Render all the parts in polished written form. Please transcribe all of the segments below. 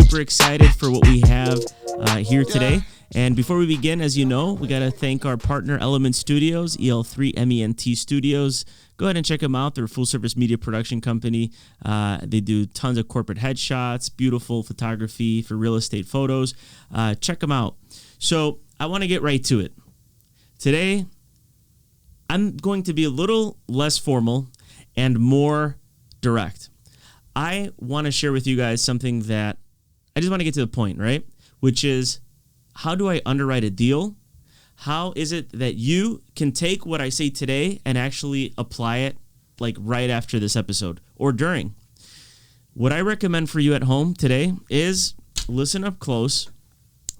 super excited for what we have here today. And before we begin, as you know, we got to thank our partner, Element Studios, EL3MENT Studios. Go ahead and check them out. They're a full-service media production company. They do tons of corporate headshots, beautiful photography for real estate photos. Check them out. So I want to get right to it. Today, I'm going to be a little less formal and more direct. I want to share with you guys something that I just want to get to the point, right? Which is, how do I underwrite a deal? How is it that you can take what I say today and actually apply it like right after this episode or during? What I recommend for you at home today is listen up close,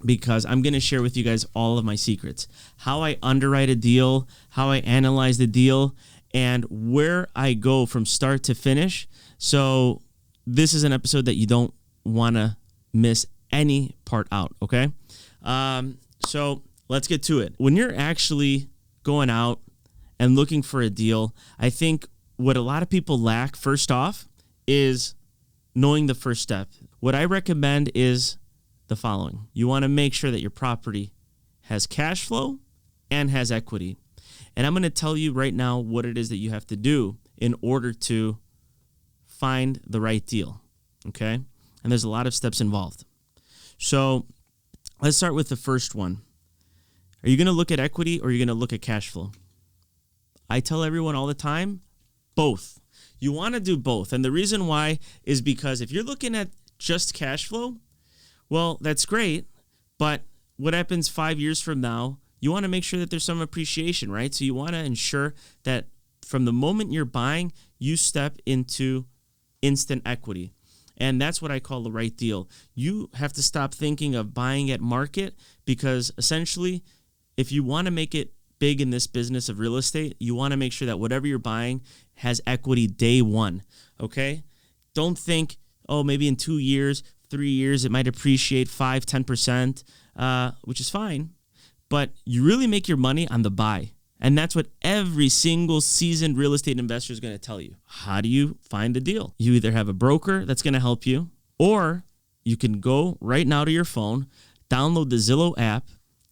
because I'm going to share with you guys all of my secrets. How I underwrite a deal, how I analyze the deal, and where I go from start to finish. So this is an episode that you don't want to miss any part out, okay? So let's get to it. When you're actually going out and looking for a deal, I think what a lot of people lack, first off, is knowing the first step. What I recommend is the following. You want to make sure that your property has cash flow and has equity. And I'm going to tell you right now what it is that you have to do in order to find the right deal, okay? And there's a lot of steps involved. So let's start with the first one. Are you going to look at equity or are you going to look at cash flow? I tell everyone all the time, both. You want to do both. And the reason why is because if you're looking at just cash flow, well, that's great. But what happens 5 years from now, you want to make sure that there's some appreciation, right? So you want to ensure that from the moment you're buying, you step into instant equity. And that's what I call the right deal. You have to stop thinking of buying at market, because essentially, if you want to make it big in this business of real estate, you want to make sure that whatever you're buying has equity day one, okay? Don't think, oh, maybe in 2 years, 3 years, it might appreciate 5, 10%, which is fine. But you really make your money on the buy. And that's what every single seasoned real estate investor is going to tell you. How do you find a deal? You either have a broker that's going to help you, or you can go right now to your phone, download the Zillow app,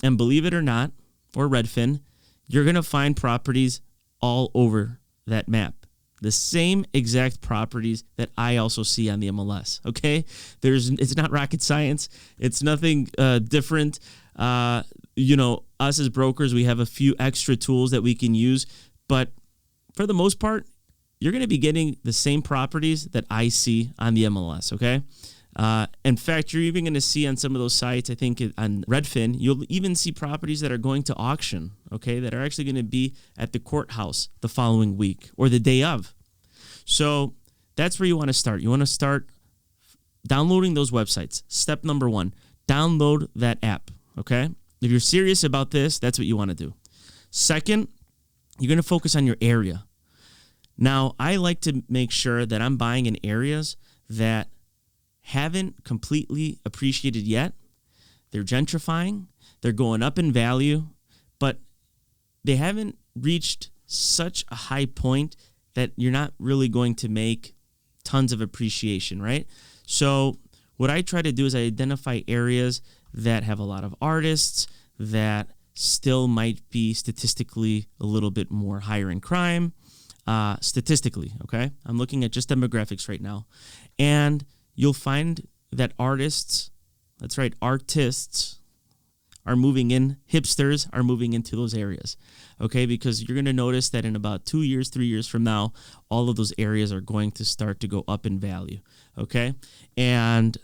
and believe it or not, or Redfin, you're going to find properties all over that map. The same exact properties that I also see on the MLS, okay? It's not rocket science. It's nothing different. Us as brokers, we have a few extra tools that we can use, but for the most part, you're going to be getting the same properties that I see on the MLS, okay? In fact, you're even going to see on some of those sites, I think on Redfin, you'll even see properties that are going to auction, okay, that are actually going to be at the courthouse the following week or the day of. So that's where you want to start. You want to start downloading those websites. Step number one, download that app, okay? If you're serious about this, that's what you want to do. Second, you're going to focus on your area. Now, I like to make sure that I'm buying in areas that haven't completely appreciated yet. They're gentrifying. They're going up in value, but they haven't reached such a high point that you're not really going to make tons of appreciation, right? So what I try to do is I identify areas that have a lot of artists, that still might be statistically a little bit more higher in crime, statistically, okay? I'm looking at just demographics right now. And you'll find that artists are moving in, hipsters are moving into those areas, okay? Because you're going to notice that in about 2 years, 3 years from now, all of those areas are going to start to go up in value, okay? And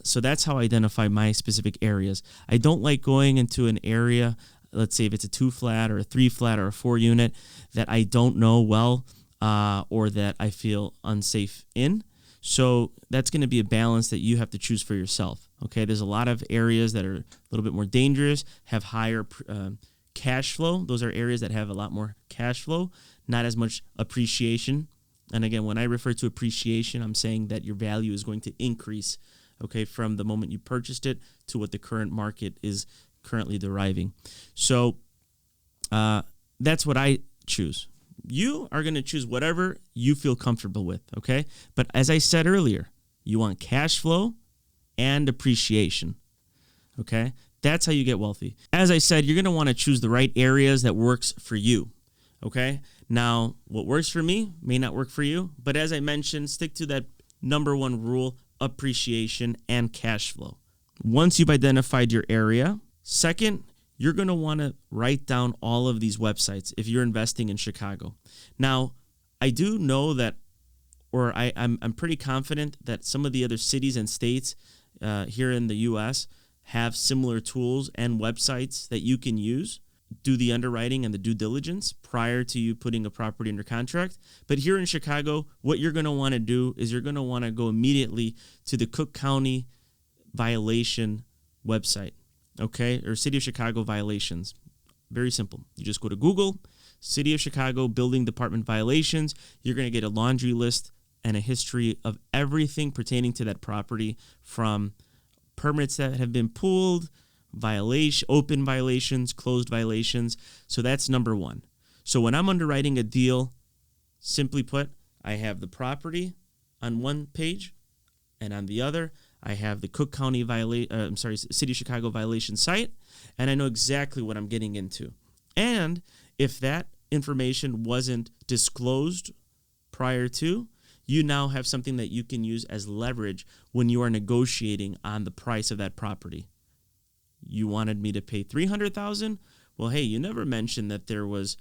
so that's how I identify my specific areas. I don't like going into an area, let's say if it's a 2-flat or a 3-flat or a 4-unit, that I don't know well or that I feel unsafe in. So that's going to be a balance that you have to choose for yourself. Okay, there's a lot of areas that are a little bit more dangerous, have higher cash flow. Those are areas that have a lot more cash flow, not as much appreciation. And again, when I refer to appreciation, I'm saying that your value is going to increase, okay, from the moment you purchased it to what the current market is currently deriving. So that's what I choose. You are going to choose whatever you feel comfortable with, okay? But as I said earlier, you want cash flow and appreciation. Okay? That's how you get wealthy. As I said, you're going to want to choose the right areas that works for you. Okay? Now, what works for me may not work for you, but as I mentioned, stick to that number one rule, appreciation and cash flow. Once you've identified your area, second, you're going to want to write down all of these websites if you're investing in Chicago. Now, I do know that, or I'm pretty confident that some of the other cities and states here in the U.S. have similar tools and websites that you can use, do the underwriting and the due diligence prior to you putting a property under contract. But here in Chicago, what you're going to want to do is you're going to want to go immediately to the Cook County violation website, okay, or City of Chicago violations. Very simple. You just go to Google, City of Chicago Building Department violations. You're going to get a laundry list and a history of everything pertaining to that property, from permits that have been pulled, open violations, closed violations. So that's number one. So when I'm underwriting a deal, simply put, I have the property on one page, and on the other, I have the Cook County City of Chicago violation site, and I know exactly what I'm getting into. And if that information wasn't disclosed prior to, you now have something that you can use as leverage when you are negotiating on the price of that property. You wanted me to pay $300,000? Well, hey, you never mentioned that there was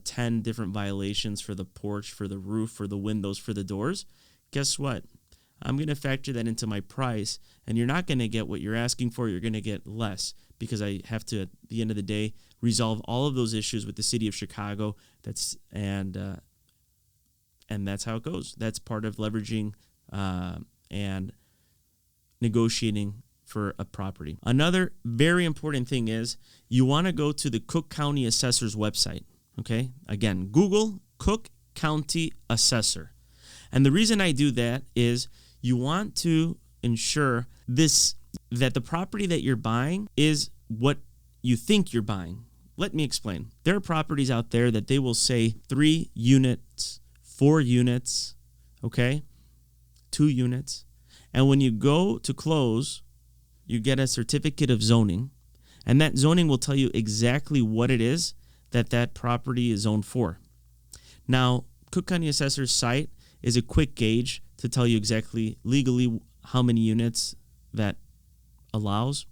10 different violations for the porch, for the roof, for the windows, for the doors. Guess what? I'm going to factor that into my price, and you're not going to get what you're asking for. You're going to get less, because I have to, at the end of the day, resolve all of those issues with the City of Chicago. And that's how it goes. That's part of leveraging and negotiating for a property. Another very important thing is you want to go to the Cook County Assessor's website. Okay? Again, Google Cook County Assessor. And the reason I do that is you want to ensure that the property that you're buying is what you think you're buying. Let me explain. There are properties out there that they will say 3 units, 4 units, okay, 2 units. And when you go to close, you get a certificate of zoning, and that zoning will tell you exactly what it is that property is zoned for. Now, Cook County Assessor's site is a quick gauge to tell you exactly legally how many units that allows.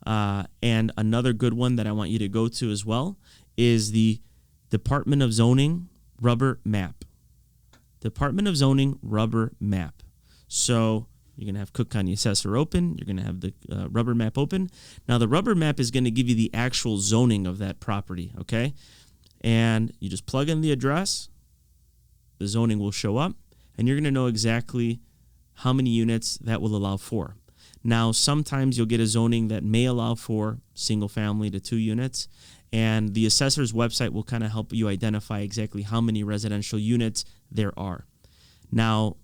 And another good one that I want you to go to as well is the Department of Zoning Rubber Map. Department of Zoning Rubber Map. So you're going to have Cook County Assessor open. You're going to have the rubber map open. Now, the rubber map is going to give you the actual zoning of that property, okay? And you just plug in the address. The zoning will show up, and you're going to know exactly how many units that will allow for. Now, sometimes you'll get a zoning that may allow for single family to 2 units, and the assessor's website will kind of help you identify exactly how many residential units there are. Now,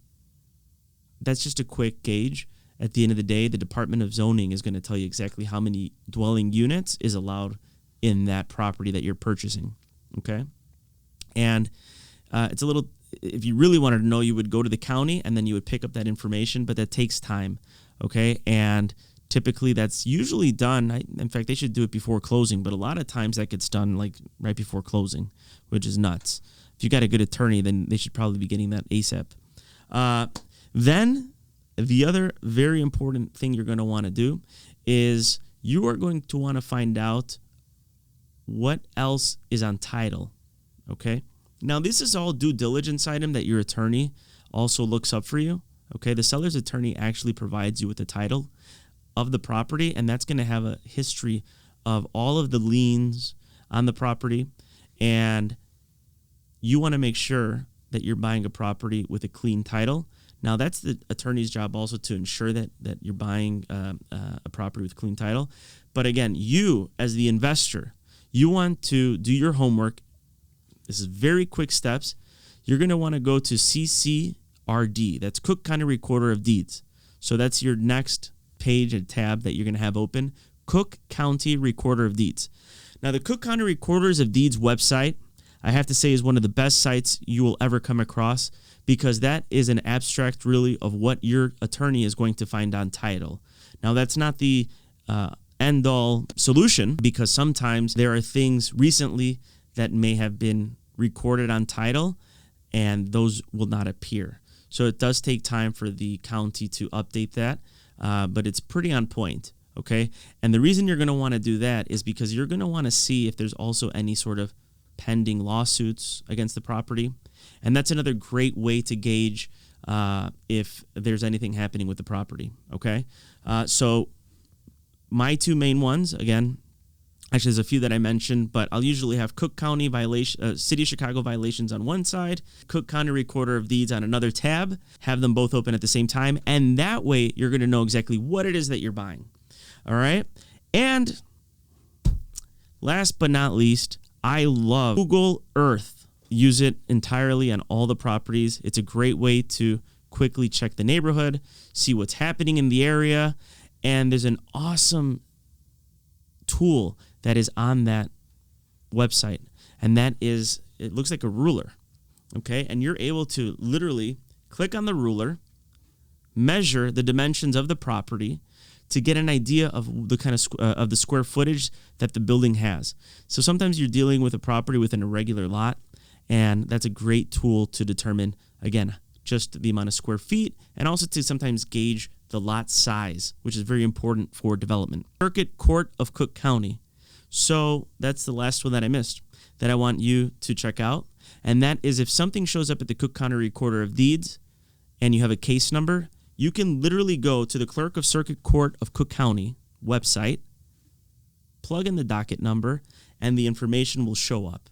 that's just a quick gauge. At the end of the day, the Department of Zoning is going to tell you exactly how many dwelling units is allowed in that property that you're purchasing, okay? And it's a little, if you really wanted to know, you would go to the county and then you would pick up that information, but that takes time, okay? And typically that's usually done, in fact, they should do it before closing, but a lot of times that gets done like right before closing, which is nuts. If you got a good attorney, then they should probably be getting that ASAP. Then the other very important thing you're going to want to do is you are going to want to find out what else is on title, okay? Now, this is all due diligence item that your attorney also looks up for you, okay? The seller's attorney actually provides you with the title of the property, and that's going to have a history of all of the liens on the property, and you want to make sure that you're buying a property with a clean title. Now, that's the attorney's job also to ensure that you're buying a property with clean title. But again, you as the investor, you want to do your homework. This is very quick steps. You're going to want to go to CCRD. That's Cook County Recorder of Deeds. So that's your next page and tab that you're going to have open. Cook County Recorder of Deeds. Now, the Cook County Recorders of Deeds website, I have to say is one of the best sites you will ever come across, because that is an abstract really of what your attorney is going to find on title. Now, that's not the end-all solution, because sometimes there are things recently that may have been recorded on title and those will not appear. So it does take time for the county to update that, but it's pretty on point, okay? And the reason you're going to want to do that is because you're going to want to see if there's also any sort of pending lawsuits against the property. And that's another great way to gauge if there's anything happening with the property, okay? So my two main ones, again, actually there's a few that I mentioned, but I'll usually have Cook County violation, City of Chicago violations on one side, Cook County Recorder of Deeds on another tab, have them both open at the same time, and that way you're going to know exactly what it is that you're buying, all right? And last but not least, I love Google Earth. Use it entirely on all the properties. It's a great way to quickly check the neighborhood, see what's happening in the area, and there's an awesome tool that is on that website, and that is, it looks like a ruler, okay? And you're able to literally click on the ruler, measure the dimensions of the property to get an idea of the kind of the square footage that the building has. So sometimes you're dealing with a property with an irregular lot, and that's a great tool to determine, again, just the amount of square feet, and also to sometimes gauge the lot size, which is very important for development. Circuit Court of Cook County. So that's the last one that I missed that I want you to check out. And that is, if something shows up at the Cook County Recorder of Deeds and you have a case number, you can literally go to the Clerk of Circuit Court of Cook County website, plug in the docket number, and the information will show up.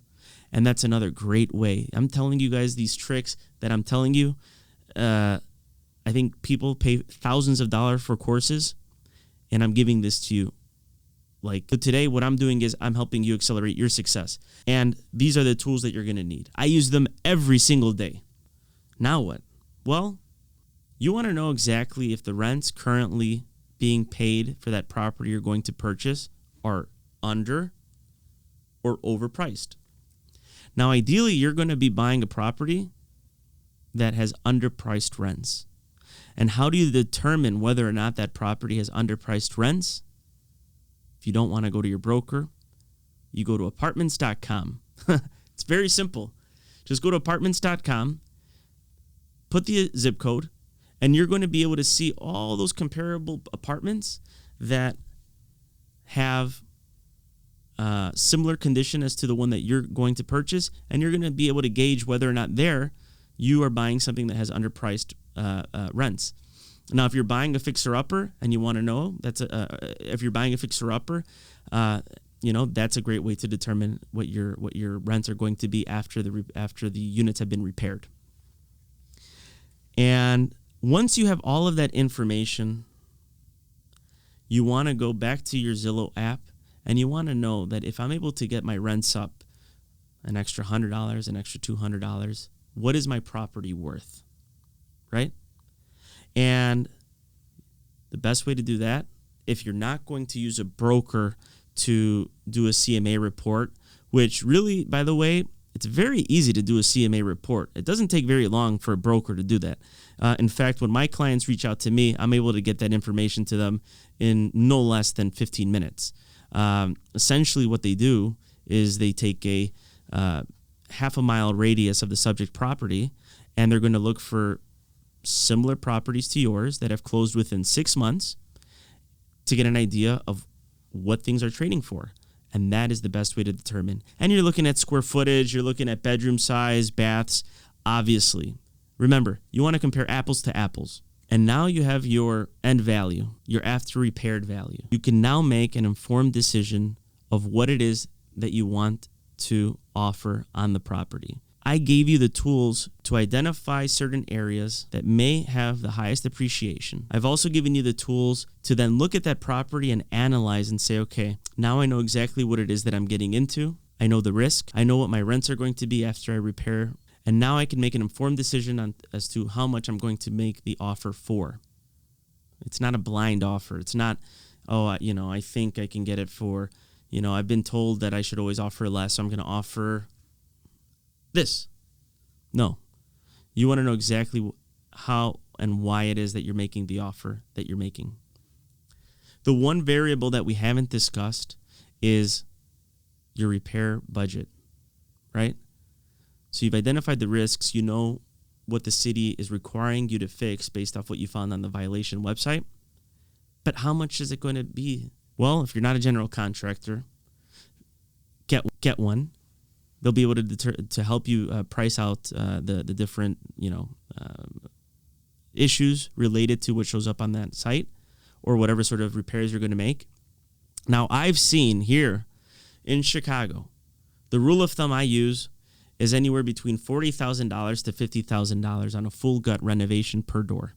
And that's another great way. I'm telling you guys these tricks that I'm telling you. I think people pay thousands of dollars for courses, and I'm giving this to you. Like today, what I'm doing is I'm helping you accelerate your success. And these are the tools that you're going to need. I use them every single day. Now what? Well, you want to know exactly if the rents currently being paid for that property you're going to purchase are under or overpriced. Now, ideally, you're going to be buying a property that has underpriced rents. And how do you determine whether or not that property has underpriced rents? If you don't want to go to your broker, you go to apartments.com. It's very simple. Just go to apartments.com, put the zip code, and you're going to be able to see all those comparable apartments that have similar condition as to the one that you're going to purchase, and you're going to be able to gauge whether or not you are buying something that has underpriced rents. Now, if you're buying a fixer-upper and you want to know, if you're buying a fixer-upper, that's a great way to determine what your rents are going to be after the units have been repaired. And once you have all of that information, you want to go back to your Zillow app, and you want to know that if I'm able to get my rents up an extra $100, an extra $200, what is my property worth, right? And the best way to do that, if you're not going to use a broker to do a CMA report, which really, by the way, it's very easy to do a CMA report. It doesn't take very long for a broker to do that. In fact, when my clients reach out to me, I'm able to get that information to them in no less than 15 minutes. Essentially, what they do is they take a half a mile radius of the subject property, and they're going to look for similar properties to yours that have closed within 6 months to get an idea of what things are trading for. And that is the best way to determine. And you're looking at square footage, you're looking at bedroom size, baths, obviously. Remember, you want to compare apples to apples. And now you have your end value, your after repaired value. You can now make an informed decision of what it is that you want to offer on the property. I gave you the tools to identify certain areas that may have the highest appreciation. I've also given you the tools to then look at that property and analyze and say, okay, now I know exactly what it is that I'm getting into. I know the risk. I know what my rents are going to be after I repair. And now I can make an informed decision as to how much I'm going to make the offer for. It's not a blind offer. It's not, I think I can get it for, I've been told that I should always offer less, so I'm going to offer this. No. You want to know exactly how and why it is that you're making the offer that you're making. The one variable that we haven't discussed is your repair budget, right? So you've identified the risks. You know what the city is requiring you to fix based off what you found on the violation website. But how much is it going to be? Well, if you're not a general contractor, get one. They'll be able to help you price out the different issues related to what shows up on that site or whatever sort of repairs you're going to make. Now, I've seen here in Chicago, the rule of thumb I use is anywhere between $40,000 to $50,000 on a full gut renovation per door.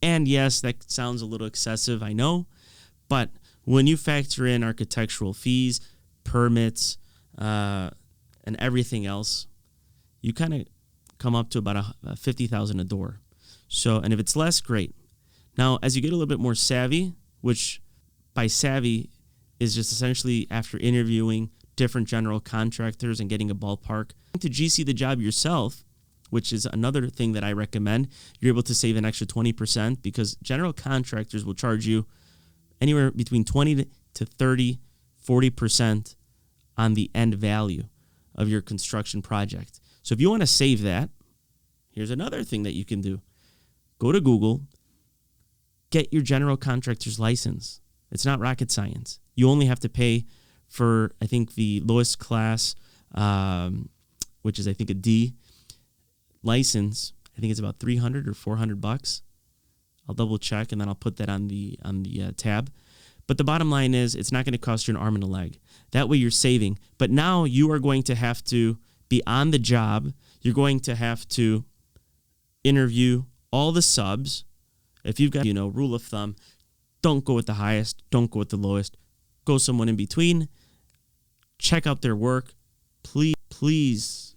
And yes, that sounds a little excessive, I know, but when you factor in architectural fees, permits, and everything else, you kind of come up to about $50,000 a door. So, and if it's less, great. Now, as you get a little bit more savvy, which by savvy is just essentially after interviewing different general contractors and getting a ballpark, to GC the job yourself, which is another thing that I recommend, you're able to save an extra 20% because general contractors will charge you anywhere between 20 to 30, 40% on the end value of your construction project. So if you want to save that, here's another thing that you can do. Go to Google, get your general contractor's license. It's not rocket science. You only have to pay for, I think, the lowest class, which is, I think, a D license. I think it's about $300 or $400. I'll double check, and then I'll put that on the tab. But the bottom line is it's not going to cost you an arm and a leg. That way you're saving. But now you are going to have to be on the job. You're going to have to interview all the subs. If you've got, rule of thumb, don't go with the highest, don't go with the lowest. Go someone in between. Check out their work. Please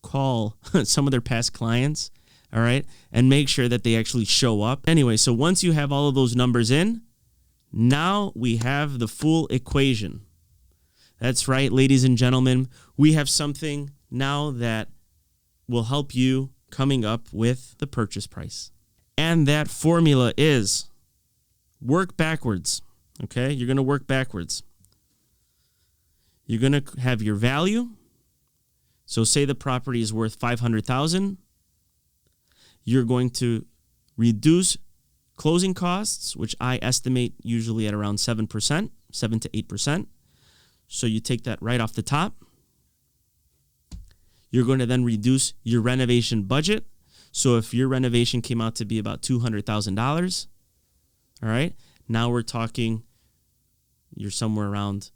call some of their past clients. All right, and make sure that they actually show up. Anyway, so once you have all of those numbers in, now we have the full equation. That's right, ladies and gentlemen. We have something now that will help you coming up with the purchase price. And that formula is work backwards. Okay, you're going to work backwards. You're going to have your value. So say the property is worth $500,000. You're going to reduce closing costs, which I estimate usually at around 7%, 7 to 8%. So you take that right off the top. You're going to then reduce your renovation budget. So if your renovation came out to be about $200,000, all right, now we're talking you're somewhere around,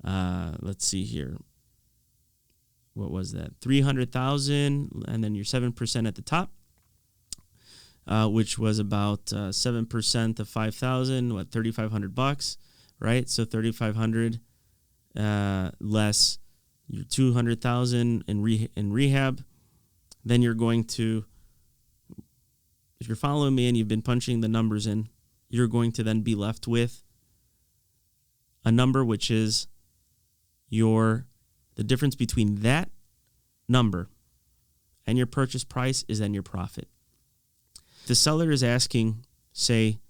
let's see here. What was that? $300,000, and then your 7% at the top. Which was about 7% of 5,000, $3,500, right? So 3,500 less your 200,000 in rehab. Then you're going to, if you're following me and you've been punching the numbers in, you're going to then be left with a number which is the difference between that number and your purchase price is then your profit. The seller is asking, say,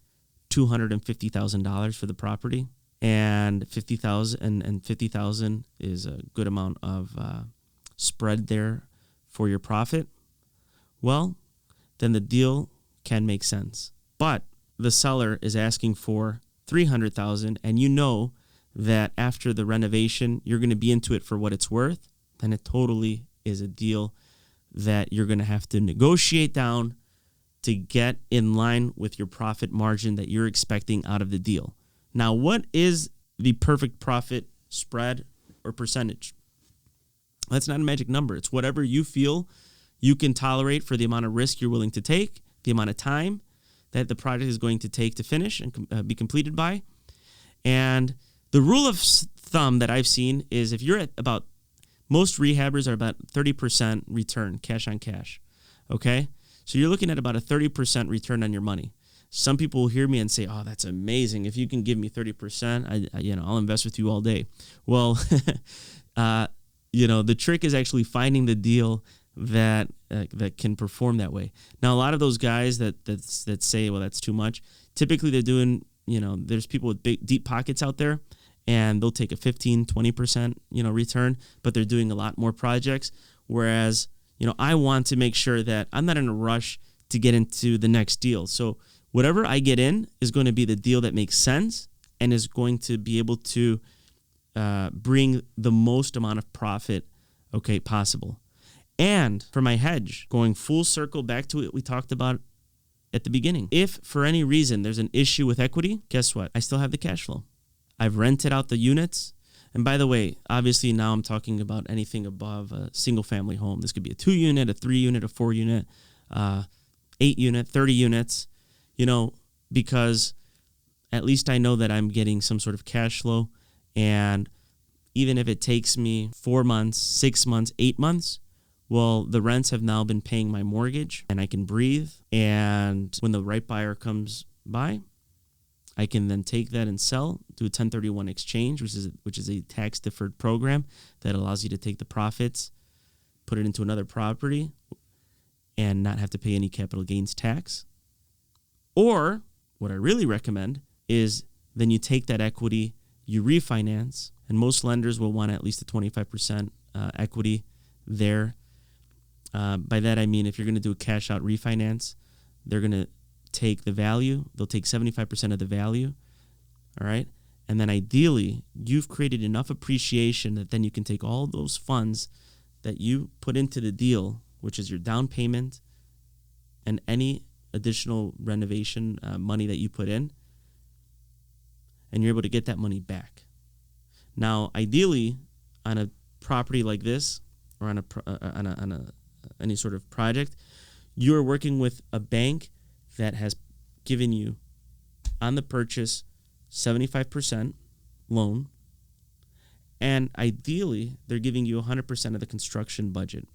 $250,000 for the property, and $50,000 is a good amount of spread there for your profit. Well, then the deal can make sense. But the seller is asking for $300,000, and you know that after the renovation, you're going to be into it for what it's worth. Then it totally is a deal that you're going to have to negotiate down to get in line with your profit margin that you're expecting out of the deal. Now, what is the perfect profit spread or percentage? That's not a magic number. It's whatever you feel you can tolerate for the amount of risk you're willing to take, the amount of time that the project is going to take to finish and be completed by. And the rule of thumb that I've seen is if you're at about, most rehabbers are about 30% return, cash on cash, okay? So you're looking at about a 30% return on your money. Some people will hear me and say, "Oh, that's amazing. If you can give me 30%, I'll invest with you all day." Well, the trick is actually finding the deal that can perform that way. Now, a lot of those guys that say, well, that's too much, typically they're doing, there's people with big, deep pockets out there, and they'll take a 15, 20%, return, but they're doing a lot more projects. Whereas, I want to make sure that I'm not in a rush to get into the next deal. So whatever I get in is going to be the deal that makes sense and is going to be able to bring the most amount of profit, possible. And for my hedge, going full circle back to what we talked about at the beginning. If for any reason there's an issue with equity, guess what? I still have the cash flow. I've rented out the units. And by the way, obviously now I'm talking about anything above a single family home. This could be a 2-unit, a 3-unit, a 4-unit, 8-unit, 30 units, because at least I know that I'm getting some sort of cash flow. And even if it takes me 4 months, 6 months, 8 months, well, the rents have now been paying my mortgage and I can breathe. And when the right buyer comes by, I can then take that and sell, do a 1031 exchange, which is a tax-deferred program that allows you to take the profits, put it into another property, and not have to pay any capital gains tax. Or what I really recommend is then you take that equity, you refinance, and most lenders will want at least a 25% equity there. By that I mean if you're going to do a cash-out refinance, they're going to take the value. They'll take 75% of the value, all right? And then ideally, you've created enough appreciation that then you can take all those funds that you put into the deal, which is your down payment and any additional renovation money that you put in, and you're able to get that money back. Now, ideally, on a property like this, or on any sort of project, you're working with a bank that has given you, on the purchase, 75% loan, and ideally, they're giving you 100% of the construction budget.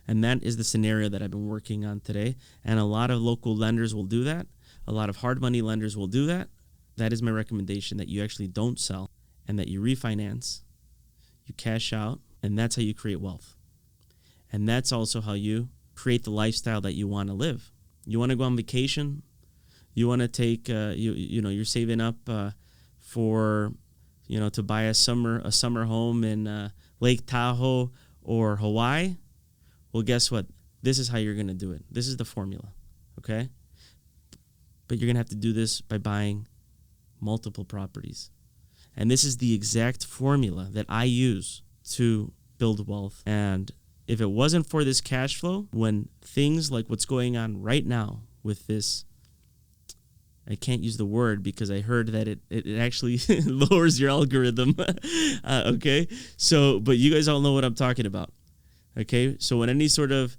And that is the scenario that I've been working on today, and a lot of local lenders will do that. A lot of hard money lenders will do that. That is my recommendation, that you actually don't sell and that you refinance, you cash out, and that's how you create wealth. And that's also how you create the lifestyle that you want to live. You want to go on vacation. You want to take, you're saving up for, to buy a summer home in Lake Tahoe or Hawaii. Well, guess what? This is how you're going to do it. This is the formula, okay? But you're going to have to do this by buying multiple properties. And this is the exact formula that I use to build wealth. And if it wasn't for this cash flow, when things like what's going on right now with this, I can't use the word because I heard that it actually lowers your algorithm. Okay? So, but you guys all know what I'm talking about. Okay? So when any sort of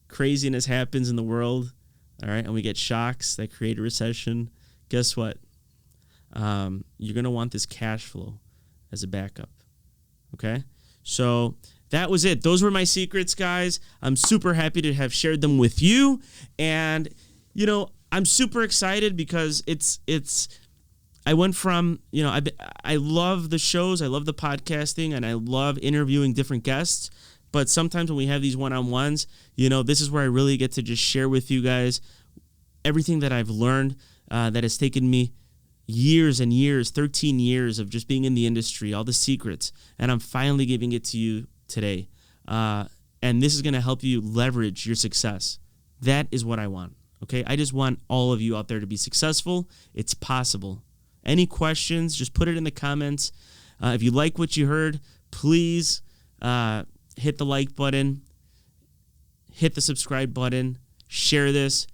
craziness happens in the world, all right, and we get shocks that create a recession, guess what? You're going to want this cash flow as a backup. Okay? So that was it. Those were my secrets, guys. I'm super happy to have shared them with you. And, I'm super excited because I went from, I love the shows, I love the podcasting, and I love interviewing different guests. But sometimes when we have these one-on-ones, this is where I really get to just share with you guys everything that I've learned that has taken me years and years, 13 years of just being in the industry, all the secrets. And I'm finally giving it to you today. And this is going to help you leverage your success. That is what I want. Okay, I just want all of you out there to be successful. It's possible. Any questions, just put it in the comments. If you like what you heard, please hit the like button, hit the subscribe button, share this.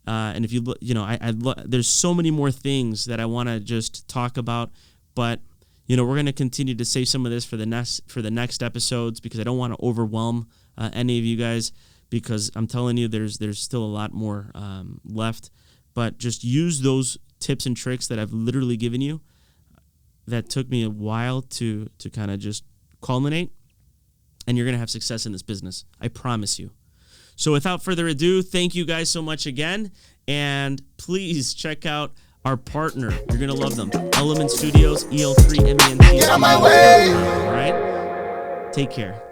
And if there's so many more things that I want to just talk about, but we're going to continue to save some of this for the next episodes because I don't want to overwhelm any of you guys. Because I'm telling you, there's still a lot more left. But just use those tips and tricks that I've literally given you. That took me a while to kind of just culminate. And you're going to have success in this business. I promise you. So without further ado, thank you guys so much again. And please check out our partner. You're going to love them. Element Studios, EL3 MENT. Get on my way. All right? Take care.